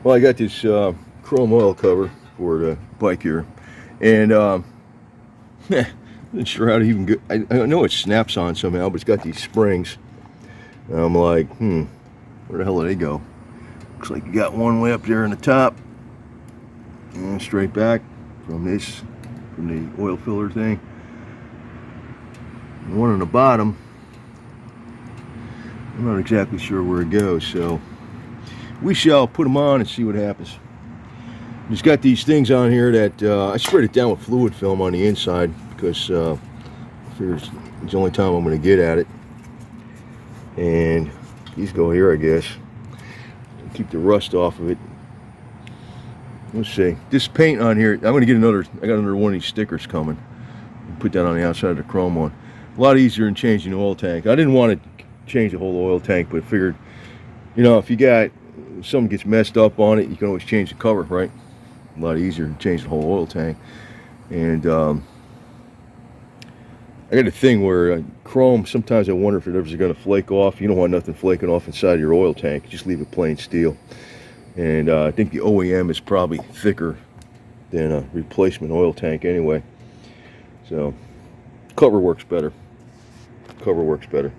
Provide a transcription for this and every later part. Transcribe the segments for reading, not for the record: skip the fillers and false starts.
Well, I got this chrome oil cover for the bike here, and I'm not sure how to even go. I know it snaps on somehow, but it's got these springs. And I'm like, where the hell do they go? Looks like you got one way up there in the top, and straight back from the oil filler thing. And one on the bottom. I'm not exactly sure where it goes, so we shall put them on and see what happens. It's got these things on here that I sprayed it down with fluid film on the inside because I figure it's the only time I'm going to get at it. And these go here, I guess. Keep the rust off of it. Let's see. This paint on here, I'm going to get another. I got another one of these stickers coming. Put that on the outside of the chrome one. A lot easier than changing the oil tank. I didn't want to change the whole oil tank, but figured, if you got something gets messed up on it, you can always change the cover, right? A lot easier than change the whole oil tank. And I got a thing where chrome, sometimes I wonder if it ever going to flake off. You don't want nothing flaking off inside your oil tank. Just leave it plain steel. And I think the OEM is probably thicker than a replacement oil tank anyway. So cover works better. Cover works better.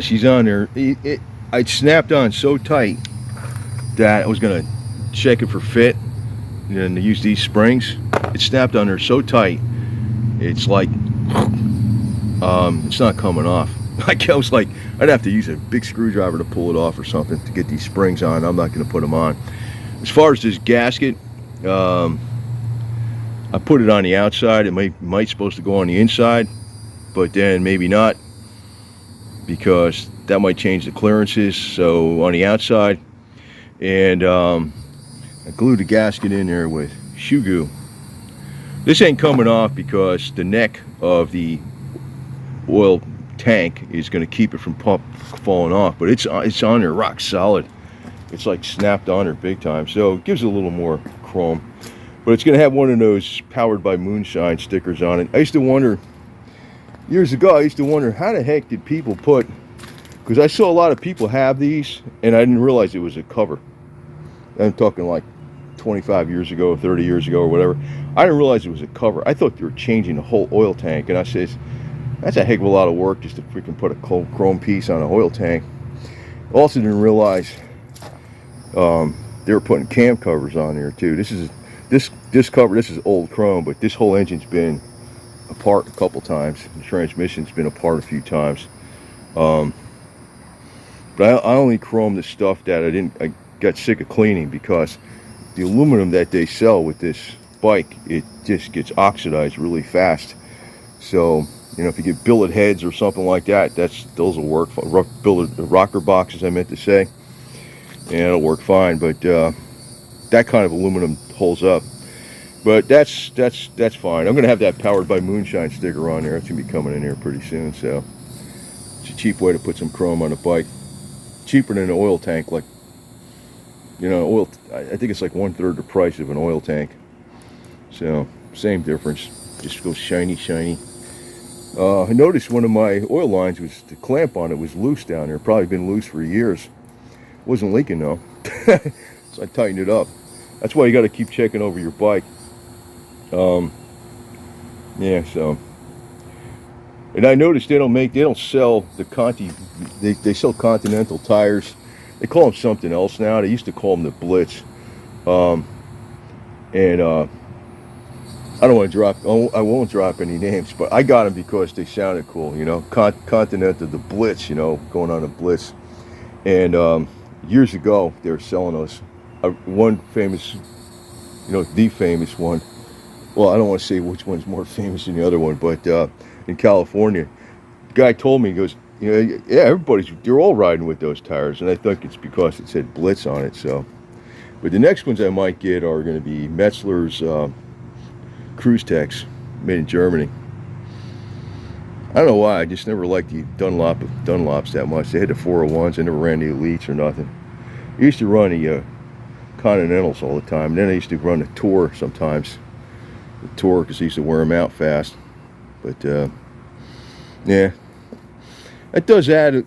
She's on there. I snapped on so tight that I was going to check it for fit and use these springs. It snapped on there so tight, it's like it's not coming off. I was like, I'd have to use a big screwdriver to pull it off or something to get these springs on. I'm not going to put them on. As far as this gasket, I put it on the outside. It might supposed to go on the inside, but then maybe not, because that might change the clearances. So on the outside, and I glued the gasket in there with shoe goo. This ain't coming off because the neck of the oil tank is going to keep it from falling off, but it's on there rock solid. It's like snapped on there big time, so it gives it a little more chrome. But it's going to have one of those powered by moonshine stickers on it. I used to wonder, years ago, how the heck did people put, because I saw a lot of people have these, and I didn't realize it was a cover. I'm talking like 25 years ago, 30 years ago, or whatever. I didn't realize it was a cover. I thought they were changing the whole oil tank, and I says, that's a heck of a lot of work just to freaking put a chrome piece on an oil tank. Also didn't realize they were putting cam covers on there too. This cover, this is old chrome, but this whole engine's been apart a couple times. The transmission's been apart a few times. But I only chromed the stuff that I got sick of cleaning, because the aluminum that they sell with this bike, it just gets oxidized really fast. So, if you get billet heads or something like that, those will work. Rocker boxes, I meant to say, and it'll work fine. But that kind of aluminum holds up. But that's fine. I'm going to have that powered by moonshine sticker on there. It's going to be coming in here pretty soon. So it's a cheap way to put some chrome on a bike. Cheaper than an oil tank. Like, oil. I think it's like 1/3 the price of an oil tank. So same difference. Just goes shiny, shiny. I noticed one of my oil lines the clamp on it was loose down there. Probably been loose for years. Wasn't leaking though. So I tightened it up. That's why you got to keep checking over your bike. Yeah, so. And I noticed they don't sell the they sell Continental tires. They call them something else now. They used to call them the Blitz. I don't want to I won't drop any names, but I got them because they sounded cool, Continental, the Blitz, going on a Blitz. And years ago, they were selling us one famous, the famous one. Well, I don't want to say which one's more famous than the other one, but in California, the guy told me, he goes, yeah, they're all riding with those tires, and I think it's because it said Blitz on it. So, but the next ones I might get are going to be Metzler's Cruise Techs, made in Germany. I don't know why, I just never liked the Dunlops that much. They had the 401s, I never ran the Elites or nothing. I used to run the Continentals all the time, and then I used to run the Tour sometimes. The Tour, because I used to wear them out fast. But yeah, it does add a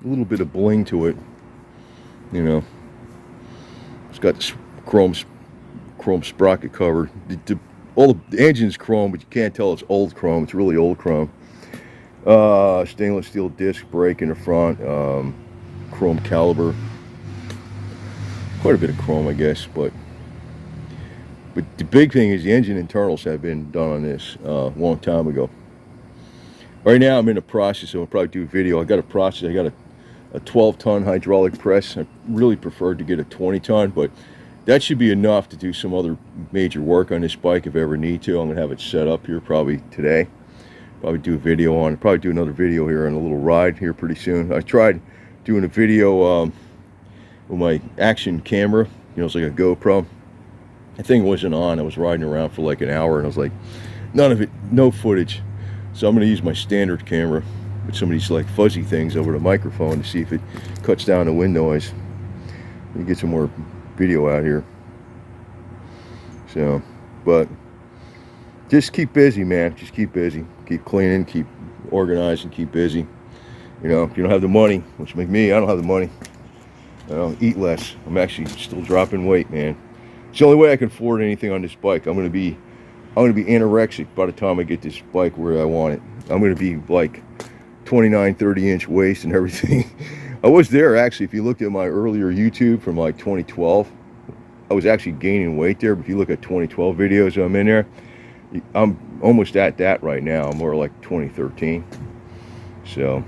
little bit of bling to it. It's got this chrome sprocket cover. All the engine's chrome, but you can't tell it's old chrome. It's really old chrome. Stainless steel disc brake in the front. Chrome caliber. Quite a bit of chrome, I guess, but the big thing is the engine internals have been done on this a long time ago. Right now I'm in the process, so I'll probably do a video. I got a 12-ton hydraulic press. I really preferred to get a 20-ton, but that should be enough to do some other major work on this bike if I ever need to. I'm gonna have it set up here probably today. Probably do a video on it. Probably do another video here on a little ride here pretty soon. I tried doing a video with my action camera. You know, it's like a GoPro. The thing wasn't on. I was riding around for like an hour, and I was like, none of it, no footage. So I'm gonna use my standard camera with some of these like fuzzy things over the microphone to see if it cuts down the wind noise. Let me get some more video out here. So, but just keep busy, man. Just keep busy. Keep cleaning, keep organizing, keep busy. You know, if you don't have the money, which make me, I don't have the money. Eat less. I'm actually still dropping weight, man. It's the only way I can afford anything on this bike. I'm gonna be anorexic by the time I get this bike where I want it. I'm gonna be like 29, 30-inch waist and everything. I was there actually. If you looked at my earlier YouTube from like 2012, I was actually gaining weight there. But if you look at 2012 videos I'm in there, I'm almost at that right now. I'm more like 2013. So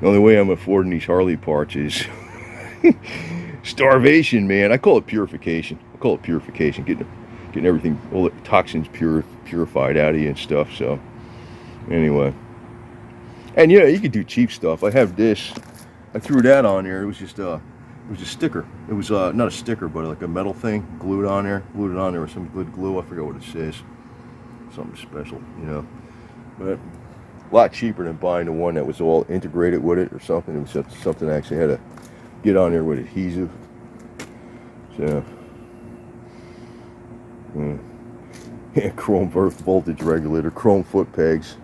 the only way I'm affording these Harley parts is starvation, man. I call it purification. Getting everything, all the toxins purified out of you and stuff. So anyway, and yeah, you could do cheap stuff. I have this. I threw that on there. It was just a sticker. It was not a sticker, but like a metal thing glued on there. Glued it on there with some good glue. I forgot what it says. Something special, you know. But a lot cheaper than buying the one that was all integrated with it or something. It was something I actually had to get on there with adhesive. So, yeah, chrome voltage regulator, chrome foot pegs.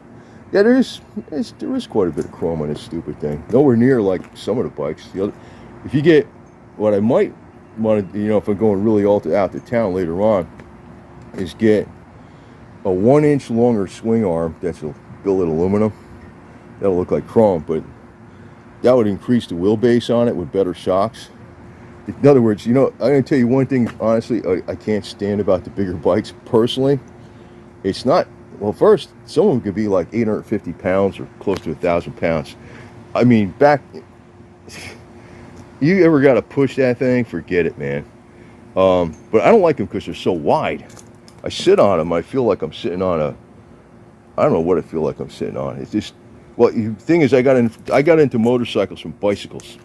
Yeah, there is quite a bit of chrome on this stupid thing. Nowhere near like some of the bikes. If you get what I might want to, you know, if I'm going really out to town later on, is get a 1-inch longer swing arm that's billet aluminum. That'll look like chrome, but that would increase the wheelbase on it with better shocks. In other words, you know, I'm going to tell you one thing, honestly, I can't stand about the bigger bikes personally. It's not, well, first, some of them could be like 850 pounds or close to 1,000 pounds. I mean, you ever got to push that thing, forget it, man. But I don't like them because they're so wide. I sit on them, I feel like I'm sitting on I don't know what I feel like I'm sitting on. It's just, well, the thing is, I got into motorcycles from bicycles.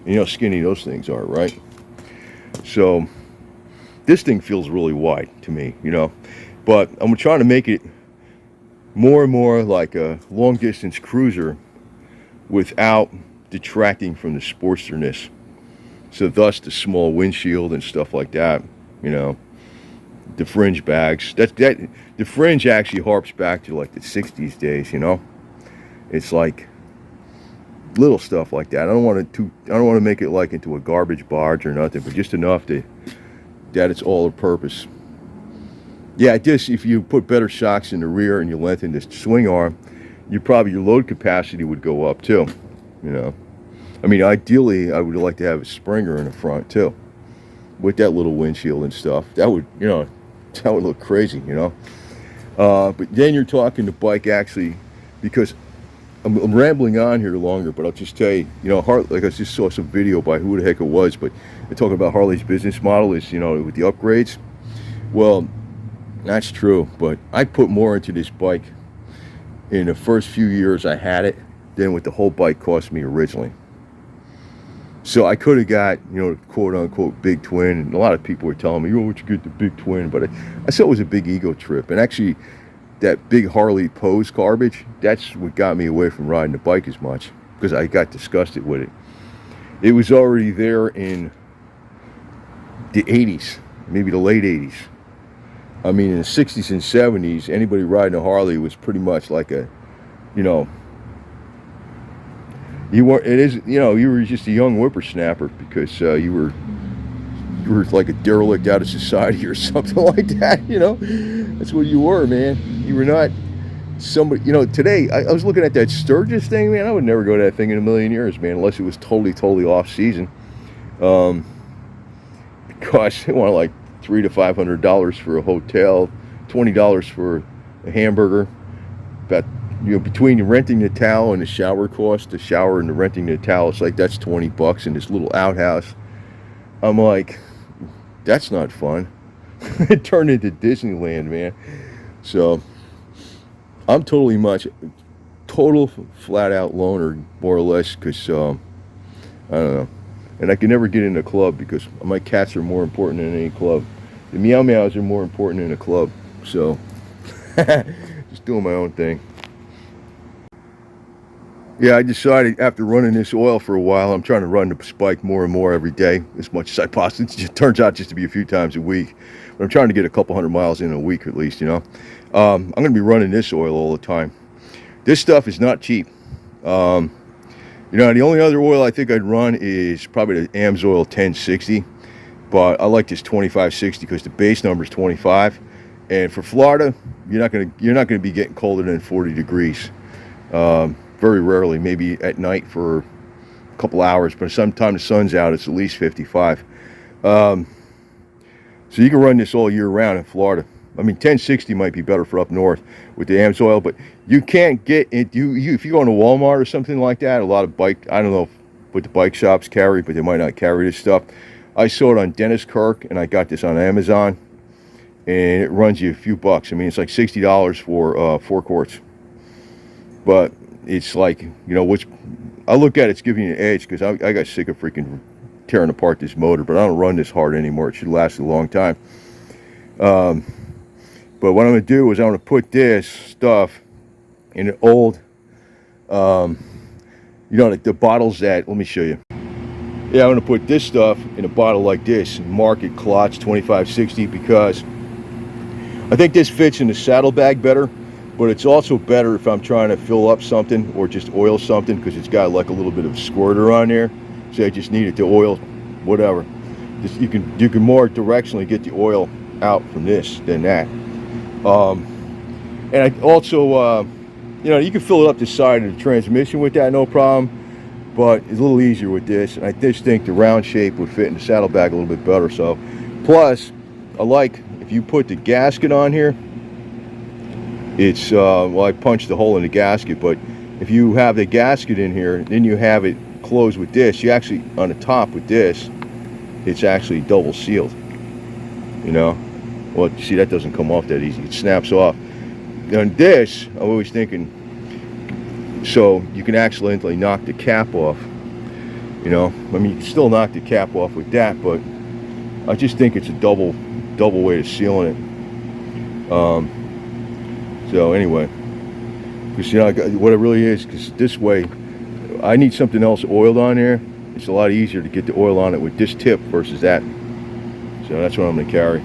You know how skinny those things are, right? So this thing feels really wide to me, you know. But I'm trying to make it more and more like a long distance cruiser without detracting from the Sportsterness. So thus the small windshield and stuff like that, you know. The fringe bags. The fringe actually harps back to like the 60s days, you know. It's like little stuff like that. I don't want to make it like into a garbage barge or nothing, but just enough that it's all a purpose. Yeah, just if you put better shocks in the rear and you lengthen this swing arm, your load capacity would go up too. You know, I mean, ideally, I would like to have a Springer in the front too, with that little windshield and stuff. That would, you know, that would look crazy, you know. But then you're talking the bike actually, because I'm rambling on here longer, but I'll just tell you, you know, like I just saw some video by who the heck it was, but they're talking about Harley's business model is, you know, with the upgrades. Well, that's true, but I put more into this bike in the first few years I had it than what the whole bike cost me originally. So I could have got, you know, quote unquote big twin, and a lot of people were telling me, oh, what you get the big twin, but I said it was a big ego trip, and actually that big Harley pose garbage, that's what got me away from riding the bike as much, because I got disgusted with it. It was already there in the 80s, maybe the late 80s. I mean, in the 60s and 70s, anybody riding a Harley was pretty much like a, you know, you were just a young whippersnapper because you were you were like a derelict out of society or something like that, you know. That's what you were, man. You were not somebody, you know. Today I was looking at that Sturgis thing, man. I would never go to that thing in a million years, man, unless it was totally off season. Because they want like $300 to $500 for a hotel, $20 for a hamburger. About, you know, between renting the towel and the shower cost, the shower and the renting the towel, it's like that's $20 in this little outhouse. I'm like, that's not fun. It turned into Disneyland, man. So I'm total flat out loner, more or less, because I don't know. And I can never get in a club because my cats are more important than any club. The meow meows are more important than a club. So just doing my own thing. Yeah, I decided after running this oil for a while, I'm trying to run the spike more and more every day, as much as I possibly. It turns out just to be a few times a week, but I'm trying to get a couple hundred miles in a week at least, you know. I'm going to be running this oil all the time. This stuff is not cheap. You know, the only other oil I think I'd run is probably the AMSOIL 1060, but I like this 2560 because the base number is 25, and for Florida, you're not gonna be getting colder than 40 degrees. Very rarely, maybe at night for a couple hours, but sometime the sun's out, it's at least 55. So you can run this all year round in Florida. I mean, 1060 might be better for up north with the AMSOIL, but you can't get it. If you go into Walmart or something like that, a lot of I don't know what the bike shops carry, but they might not carry this stuff. I saw it on Dennis Kirk, and I got this on Amazon, and it runs you a few bucks. I mean, it's like $60 for 4 quarts. But it's like, you know, which I look at it's giving you an edge because I got sick of freaking tearing apart this motor, but I don't run this hard anymore. It should last a long time. But what I'm going to do is I'm going to put this stuff in an old, you know, like the bottles that, let me show you. Yeah, I'm going to put this stuff in a bottle like this and mark it Klotz 2560 because I think this fits in the saddlebag better, but it's also better if I'm trying to fill up something or just oil something because it's got like a little bit of squirter on there. So I just need it to oil whatever. You can more directionally get the oil out from this than that. And I also, you know, you can fill it up the side of the transmission with that, no problem. But it's a little easier with this. And I just think the round shape would fit in the saddlebag a little bit better. So, plus, I like if you put the gasket on here. It's well, I punched the hole in the gasket, but if you have the gasket in here, then you have it closed with this. You actually on the top with this, it's actually double sealed. You know. Well, you see, that doesn't come off that easy. It snaps off. On this, I'm always thinking, so you can accidentally knock the cap off. You know, I mean, you can still knock the cap off with that, but I just think it's a double way of sealing it. So anyway, because you know what it really is, because this way, I need something else oiled on there. It's a lot easier to get the oil on it with this tip versus that. So that's what I'm going to carry.